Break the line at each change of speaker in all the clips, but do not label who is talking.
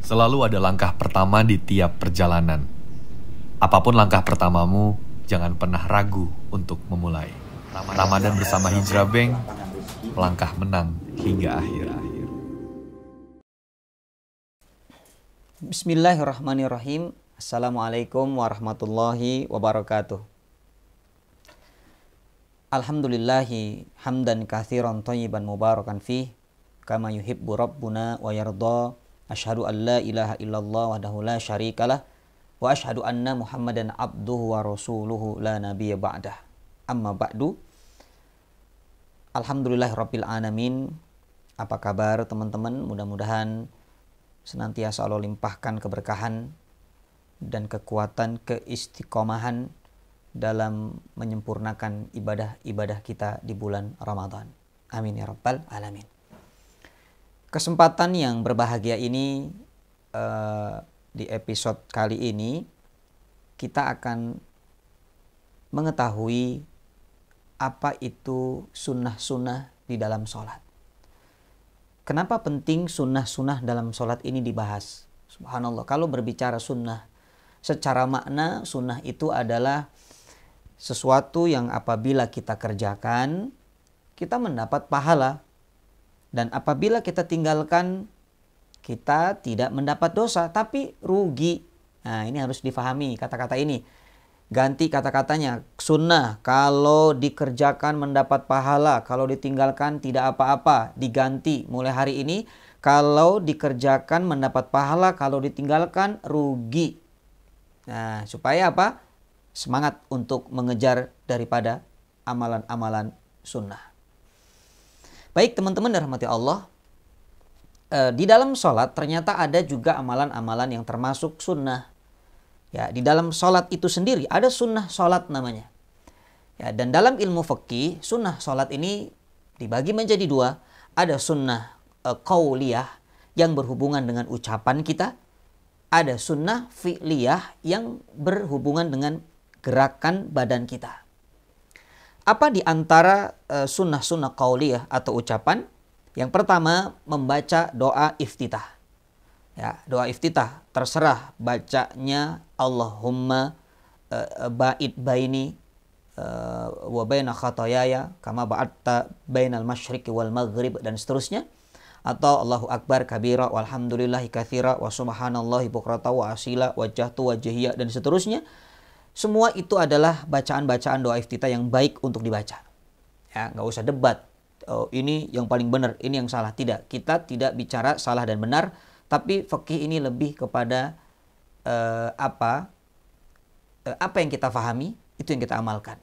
Selalu ada langkah pertama di tiap perjalanan. Apapun langkah pertamamu, jangan pernah ragu untuk memulai. Ramadan bersama Hijrah Bank, melangkah menang hingga akhir.
Bismillahirrahmanirrahim. Assalamualaikum warahmatullahi wabarakatuh. Alhamdulillahi hamdan katsiran thayyiban mubarakan fih kama yuhibbu rabbuna wa yarda. Asyhadu an la ilaha illallah wahdahu la syarikalah wa asyhadu anna Muhammadan abduhu wa rasuluhu la nabiyya ba'dah. Amma ba'du. Alhamdulillahirabbil alamin. Apa kabar teman-teman? Mudah-mudahan senantiasa Allah limpahkan keberkahan dan kekuatan, keistiqomahan dalam menyempurnakan ibadah-ibadah kita di bulan Ramadan. Amin ya rabbal alamin. Kesempatan yang berbahagia ini, di episode kali ini kita akan mengetahui apa itu sunnah-sunnah di dalam sholat. Kenapa penting sunnah-sunnah dalam sholat ini dibahas? Subhanallah, kalau berbicara sunnah, secara makna sunnah itu adalah sesuatu yang apabila kita kerjakan, kita mendapat pahala. Dan apabila kita tinggalkan, kita tidak mendapat dosa, tapi rugi. Nah, ini harus difahami kata-kata ini. Ganti kata-katanya, sunnah kalau dikerjakan mendapat pahala, kalau ditinggalkan tidak apa-apa. Diganti mulai hari ini, kalau dikerjakan mendapat pahala, kalau ditinggalkan rugi. Nah, supaya apa? Semangat untuk mengejar daripada amalan-amalan sunnah. Baik teman-teman dirahmati Allah, di dalam sholat ternyata ada juga amalan-amalan yang termasuk sunnah. Ya, di dalam sholat itu sendiri ada sunnah sholat namanya. Ya, dan dalam ilmu fikih sunnah sholat ini dibagi menjadi dua. Ada sunnah qauliyah yang berhubungan dengan ucapan kita. Ada sunnah fi'liyah yang berhubungan dengan gerakan badan kita. Apa di antara sunnah-sunnah qauliyah atau ucapan? Yang pertama, membaca doa iftitah. Ya, doa iftitah terserah bacanya Allahumma ba'id baini wa baina khatayaya kama ba'adta bainal masyriqi wal maghrib dan seterusnya. Atau Allahu akbar kabira walhamdulillahi katsira wa subhanallahi bukrata wa asila wajjahtu wajhiya dan seterusnya. Semua itu adalah bacaan-bacaan doa iftitah yang baik untuk dibaca. Ya, nggak usah debat. Oh, ini yang paling benar, ini yang salah. Tidak, kita tidak bicara salah dan benar, tapi fikih ini lebih kepada apa yang kita fahami, itu yang kita amalkan.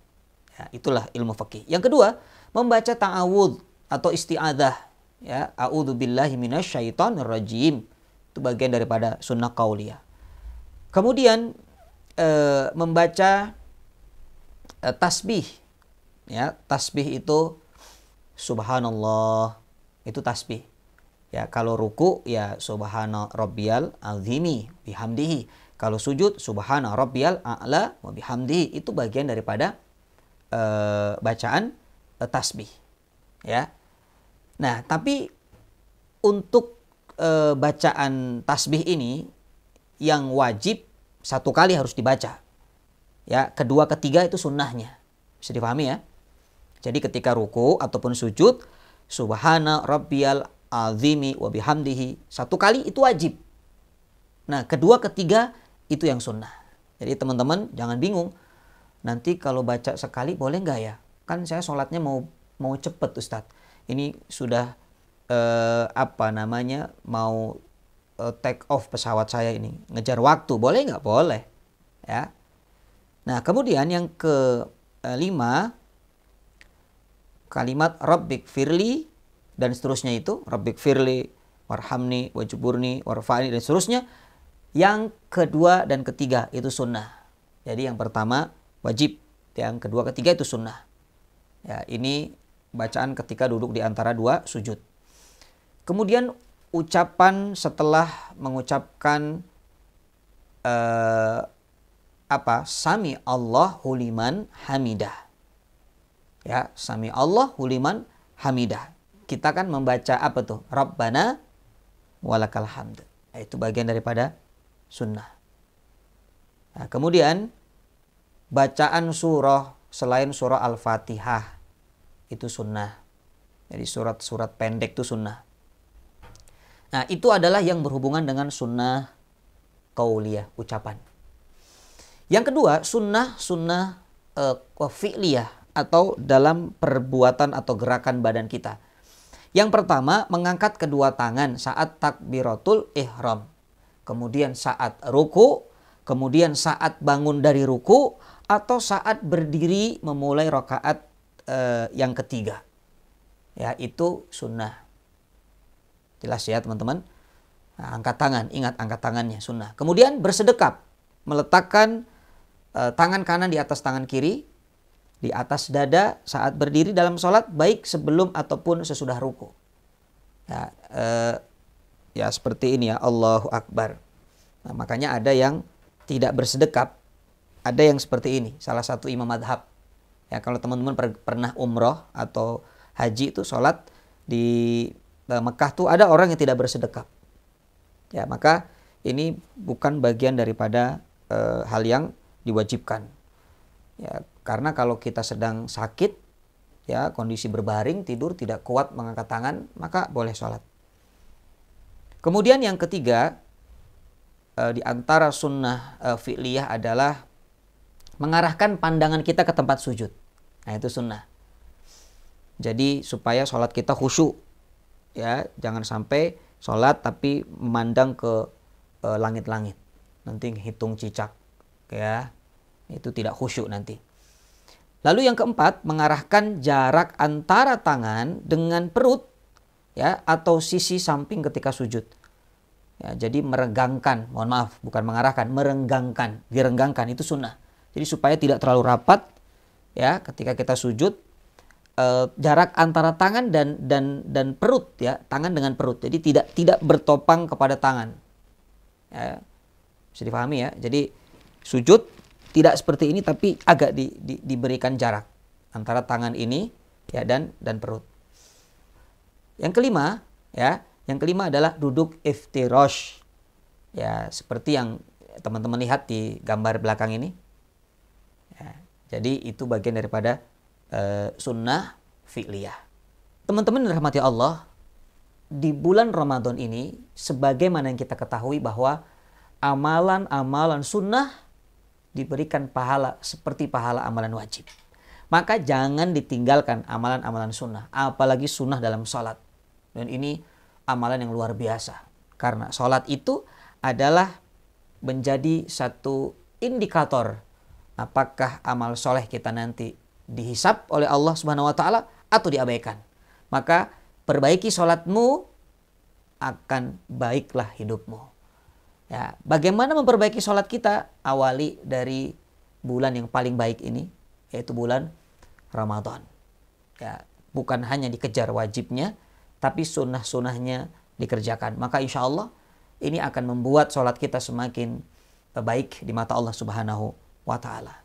Ya, itulah ilmu fikih. Yang kedua, membaca ta'awudz atau isti'adzah. Ya, a'udzubillahi minasyaitonirrajim. Itu bagian daripada sunnah qauliyah. Kemudian membaca tasbih. Ya, tasbih itu subhanallah, itu tasbih. Ya, kalau ruku ya subhana rabbiyal azimi bihamdihi. Kalau sujud subhana rabbiyal a'la wa bihamdihi. Itu bagian daripada bacaan tasbih. Ya. Nah, tapi untuk bacaan tasbih ini yang wajib satu kali harus dibaca. Ya, kedua, ketiga itu sunnahnya. Bisa dipahami ya. Jadi ketika ruku ataupun sujud, subhana rabbiyal azimi wa bihamdihi, satu kali itu wajib. Nah, kedua, ketiga itu yang sunnah. Jadi teman-teman jangan bingung. Nanti kalau baca sekali boleh nggak ya? Kan saya sholatnya mau cepet Ustadz. Ini sudah mau take off pesawat saya ini, ngejar waktu, boleh nggak? Boleh, ya. Nah, kemudian yang kelima, kalimat Rabbik firli dan seterusnya itu, Rabbik firli, warhamni, wajuburni, warfa'ni dan seterusnya. Yang kedua dan ketiga itu sunnah. Jadi yang pertama wajib, yang kedua, ketiga itu sunnah. Ya, ini bacaan ketika duduk di antara dua sujud. Kemudian ucapan setelah mengucapkan sami Allahu liman hamidah. Ya, sami Allahu liman hamidah. Kita kan membaca apa tuh? Rabbana walakal hamd. Itu bagian daripada sunnah. Nah, kemudian bacaan surah selain surah Al-Fatihah itu sunnah. Jadi surat-surat pendek itu sunnah. Nah, itu adalah yang berhubungan dengan sunnah qauliyah, ucapan. Yang kedua, sunnah fi'liyah atau dalam perbuatan atau gerakan badan kita. Yang pertama, mengangkat kedua tangan saat takbiratul ihram. Kemudian saat ruku, kemudian saat bangun dari ruku, atau saat berdiri memulai rakaat yang ketiga. Ya, itu sunnah. Jelas ya teman-teman. Nah, angkat tangan, ingat angkat tangannya sunnah. Kemudian bersedekap, meletakkan tangan kanan di atas tangan kiri, di atas dada saat berdiri dalam sholat, baik sebelum ataupun sesudah ruku. Ya seperti ini ya, Allahu Akbar. Nah, makanya ada yang tidak bersedekap, ada yang seperti ini, salah satu imam madhab. Ya, kalau teman-teman pernah umroh atau haji itu sholat di Mekah tuh ada orang yang tidak bersedekap. Ya, maka ini bukan bagian daripada hal yang diwajibkan. Ya, karena kalau kita sedang sakit, ya kondisi berbaring, tidur, tidak kuat mengangkat tangan, maka boleh sholat. Kemudian yang ketiga, di antara sunnah fi'liyah adalah mengarahkan pandangan kita ke tempat sujud. Nah, itu sunnah. Jadi supaya sholat kita khusyuk. Ya, jangan sampai sholat tapi memandang ke langit-langit. Nanti hitung cicak. Ya, itu tidak khusyuk nanti. Lalu yang keempat, mengarahkan jarak antara tangan dengan perut, ya, atau sisi samping ketika sujud. Ya, jadi merenggangkan, mohon maaf, bukan mengarahkan, merenggangkan, direnggangkan, itu sunnah. Jadi supaya tidak terlalu rapat, ya, ketika kita sujud, jarak antara tangan dan perut, ya, tangan dengan perut. Jadi tidak bertopang kepada tangan. Ya, bisa dipahami ya. Jadi sujud tidak seperti ini, tapi agak diberikan jarak antara tangan ini, ya, dan perut. Yang kelima, ya, adalah duduk iftirash. Ya, seperti yang teman-teman lihat di gambar belakang ini. Ya, jadi itu bagian daripada sunnah fi'liyah. Teman-teman dirahmati Allah, di bulan Ramadan ini, sebagaimana yang kita ketahui bahwa amalan-amalan sunnah diberikan pahala seperti pahala amalan wajib. Maka jangan ditinggalkan amalan-amalan sunnah, apalagi sunnah dalam sholat. Dan ini amalan yang luar biasa. Karena sholat itu adalah menjadi satu indikator apakah amal soleh kita nanti dihisab oleh Allah Subhanahu wa taala atau diabaikan. Maka perbaiki sholatmu, akan baiklah hidupmu. Ya, bagaimana memperbaiki sholat kita? Awali dari bulan yang paling baik ini, yaitu bulan Ramadan. Ya, bukan hanya dikejar wajibnya, tapi sunnah-sunnahnya dikerjakan. Maka insya Allah ini akan membuat sholat kita semakin baik di mata Allah Subhanahu wa taala.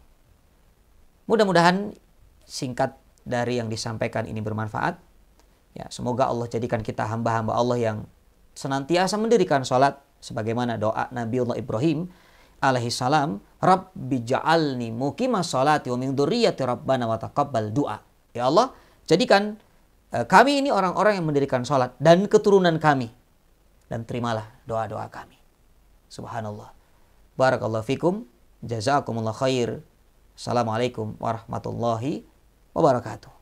Mudah-mudahan singkat dari yang disampaikan ini bermanfaat. Ya, semoga Allah jadikan kita hamba-hamba Allah yang senantiasa mendirikan sholat sebagaimana doa Nabiullah Ibrahim alaihi salam, Rabbi ja'alni muqimas sholati wa min dzurriyyati rabbana wa taqabbal du'a. Ya Allah, jadikan kami ini orang-orang yang mendirikan sholat dan keturunan kami, dan terimalah doa-doa kami. Subhanallah. Barakallahu fikum. Jazakumullah khair. Assalamualaikum warahmatullahi wabarakatuh.